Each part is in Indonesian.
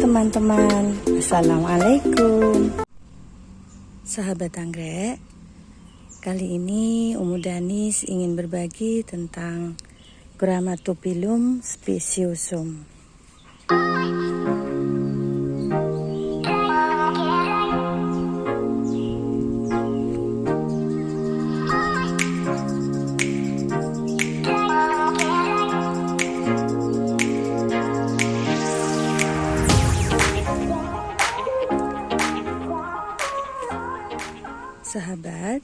teman-teman, assalamualaikum. Sahabat anggrek, kali ini Umu Danis ingin berbagi tentang Grammatophyllum speciosum. Sahabat,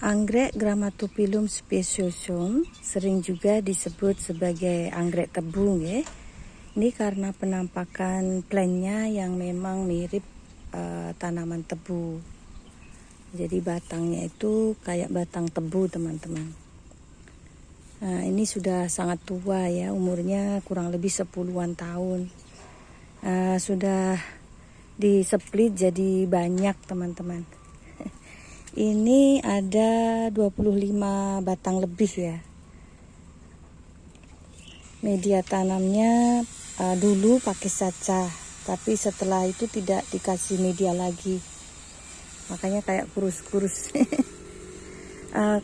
anggrek Grammatophyllum speciosum sering juga disebut sebagai anggrek tebu ya. Ini karena penampakan plannya yang memang mirip tanaman tebu. Jadi batangnya itu kayak batang tebu, teman-teman. Nah, ini sudah sangat tua ya, umurnya kurang lebih 10-an tahun. Sudah di-split jadi banyak, teman-teman. Ini ada 25 batang lebih ya. Media tanamnya dulu pakai saca, tapi setelah itu tidak dikasih media lagi. Makanya kayak kurus-kurus.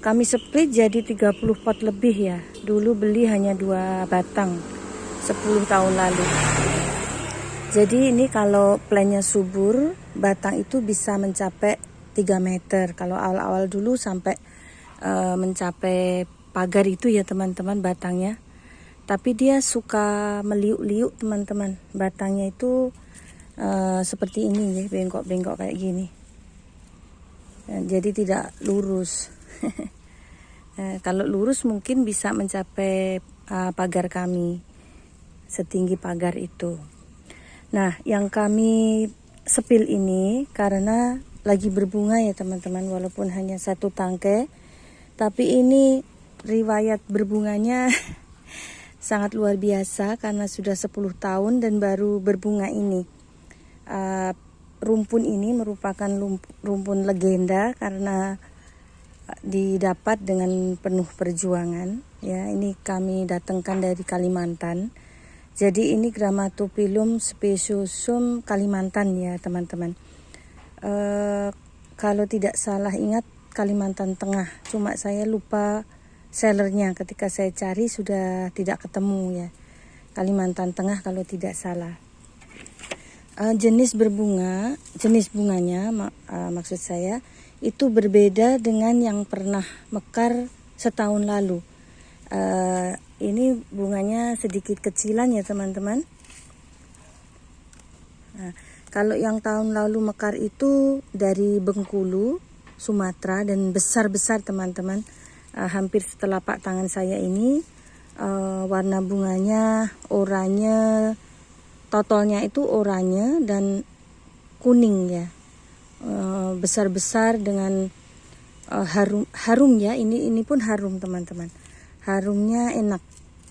Kami split jadi 30 pot lebih ya. Dulu beli hanya 2 batang 10 tahun lalu. Jadi ini kalau plannya subur, batang itu bisa mencapai 3 meter. Kalau awal-awal dulu sampai mencapai pagar itu ya teman-teman batangnya. Tapi dia suka meliuk-liuk teman-teman. Batangnya itu seperti ini ya, bengkok-bengkok kayak gini. Jadi tidak lurus. Kalau lurus mungkin bisa mencapai pagar kami, setinggi pagar itu. Nah, yang kami sepil ini karena lagi berbunga ya teman-teman, walaupun hanya 1 tangkai, tapi ini riwayat berbunganya sangat luar biasa karena sudah 10 tahun dan baru berbunga ini. Rumpun ini merupakan rumpun legenda karena didapat dengan penuh perjuangan ya. Ini kami datangkan dari Kalimantan. Jadi ini Grammatophyllum speciosum Kalimantan ya teman-teman. Kalau tidak salah ingat Kalimantan Tengah, cuma saya lupa sellernya, ketika saya cari sudah tidak ketemu ya. Kalimantan Tengah kalau tidak salah. Jenis bunganya maksud saya itu berbeda dengan yang pernah mekar setahun lalu. Ini bunganya sedikit kecilan ya teman-teman. Nah, kalau yang tahun lalu mekar itu dari Bengkulu, Sumatera, dan besar-besar teman-teman. Hampir setelapak tangan saya ini. Warna bunganya oranye, totalnya itu oranye dan kuning ya. Besar-besar dengan harum ya. Ini pun harum teman-teman. Harumnya enak,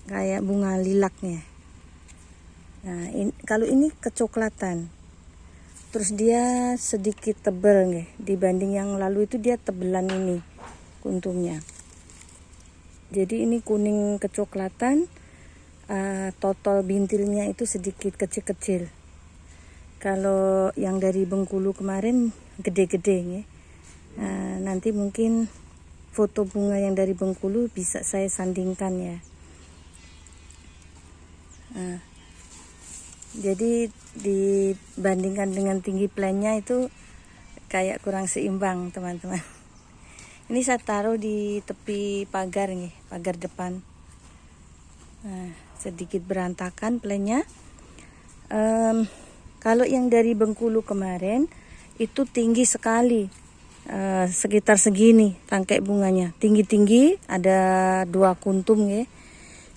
kayak bunga lilaknya. Nah, kalau ini kecoklatan. Terus dia sedikit tebal nih, dibanding yang lalu itu dia tebelan ini kuntumnya. Jadi ini kuning kecoklatan, total bintilnya itu sedikit kecil-kecil. Kalau yang dari Bengkulu kemarin gede-gede nih. Nanti mungkin foto bunga yang dari Bengkulu bisa saya sandingkan ya. Jadi dibandingkan dengan tinggi plannya itu kayak kurang seimbang teman-teman. Ini saya taruh di tepi pagar nih, pagar depan. Sedikit berantakan plannya. Kalau yang dari Bengkulu kemarin itu tinggi sekali, sekitar segini tangkai bunganya, tinggi-tinggi, ada 2 kuntum ya,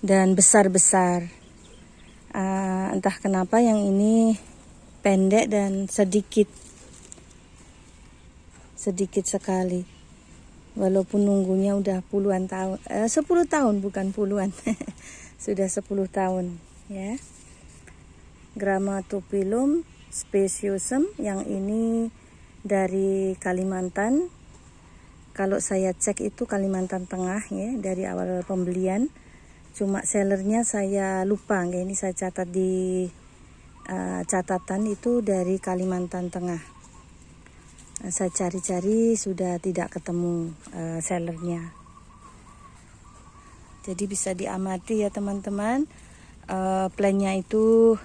dan besar-besar. Entah kenapa yang ini pendek dan sedikit sekali. Walaupun nunggunya udah puluhan tahun, 10 tahun bukan puluhan. Sudah 10 tahun ya. Grammatophyllum speciosum yang ini dari Kalimantan. Kalau saya cek itu Kalimantan Tengah ya, dari awal pembelian. Cuma sellernya saya lupa, ini saya catat di catatan itu dari Kalimantan Tengah. Saya cari-cari sudah tidak ketemu sellernya. Jadi bisa diamati ya teman-teman, plannya itu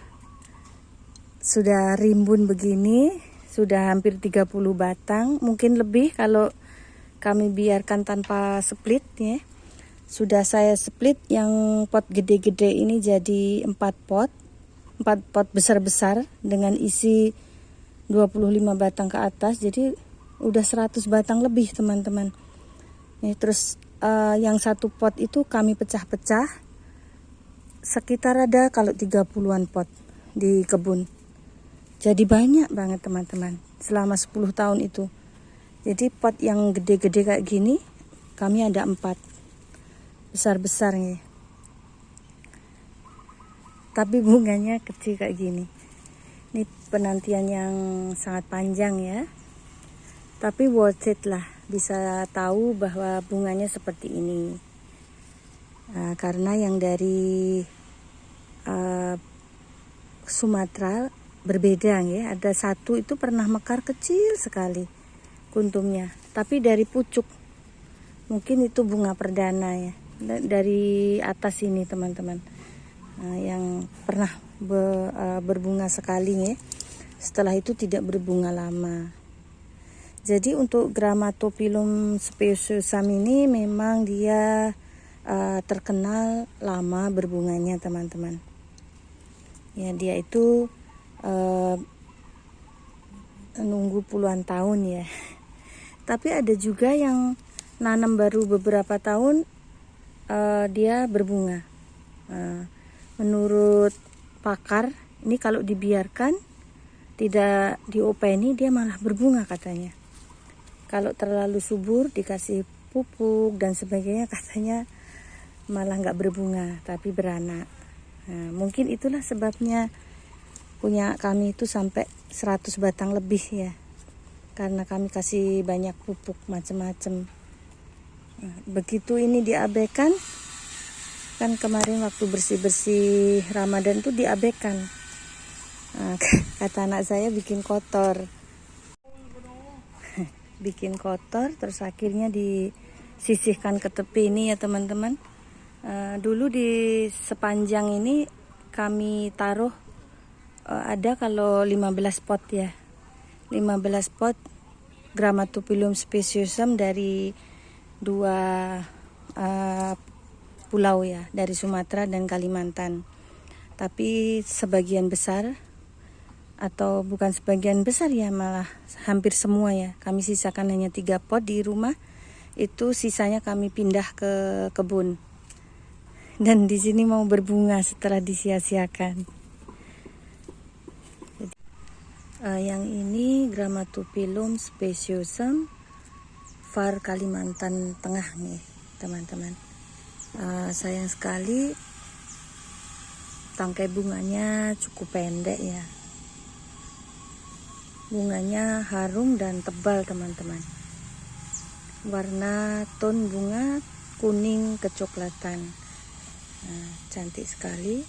sudah rimbun begini, sudah hampir 30 batang, mungkin lebih kalau kami biarkan tanpa split ya. Sudah saya split yang pot gede-gede ini jadi 4 pot besar-besar dengan isi 25 batang ke atas, jadi udah 100 batang lebih teman-teman. Terus yang satu pot itu kami pecah-pecah, sekitar ada kalau 30-an pot di kebun. Jadi banyak banget teman-teman selama 10 tahun itu. Jadi pot yang gede-gede kayak gini kami ada 4 besar-besar nih. Tapi bunganya kecil kayak gini. Ini penantian yang sangat panjang ya. Tapi worth it lah, bisa tahu bahwa bunganya seperti ini. Karena yang dari Sumatera berbeda ya. Ada satu itu pernah mekar kecil sekali kuntumnya, tapi dari pucuk. Mungkin itu bunga perdana ya. Dari atas ini teman-teman. Yang pernah berbunga sekali ya. Setelah itu tidak berbunga lama. Jadi untuk Grammatophyllum speciosum ini memang dia terkenal lama berbunganya teman-teman. Ya, dia itu nunggu puluhan tahun ya. Tapi ada juga yang nanam baru beberapa tahun dia berbunga. Menurut pakar, ini kalau dibiarkan tidak diopeni dia malah berbunga katanya. Kalau terlalu subur dikasih pupuk dan sebagainya katanya malah nggak berbunga tapi beranak. Mungkin itulah sebabnya punya kami itu sampai 100 batang lebih ya, karena kami kasih banyak pupuk macam-macam. Begitu ini diabaikan, kan kemarin waktu bersih-bersih Ramadan tuh diabaikan. Kata anak saya bikin kotor. Bikin kotor terus akhirnya disisihkan ke tepi ini ya teman-teman. Dulu di sepanjang ini kami taruh ada kalau 15 pot ya. 15 pot Grammatophyllum speciosum dari 2 pulau ya, dari Sumatera dan Kalimantan. Tapi sebagian besar, atau bukan sebagian besar ya, malah hampir semua ya, kami sisakan hanya 3 pot di rumah. Itu sisanya kami pindah ke kebun. Dan di sini mau berbunga setelah disia-siakan. Yang ini Grammatophyllum speciosum var Kalimantan Tengah nih teman-teman. Sayang sekali tangkai bunganya cukup pendek ya. Bunganya harum dan tebal teman-teman. Warna ton bunga kuning kecoklatan. Cantik sekali.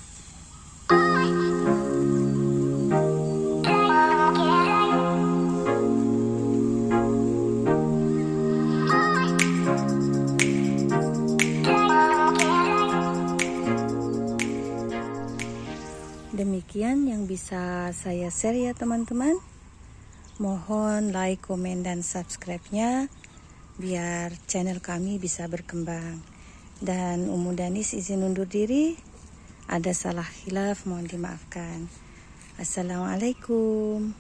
Demikian yang bisa saya share ya teman-teman. Mohon like, komen, dan subscribe-nya biar channel kami bisa berkembang. Dan Umu Danis izin undur diri. Ada salah khilaf mohon dimaafkan. Assalamualaikum.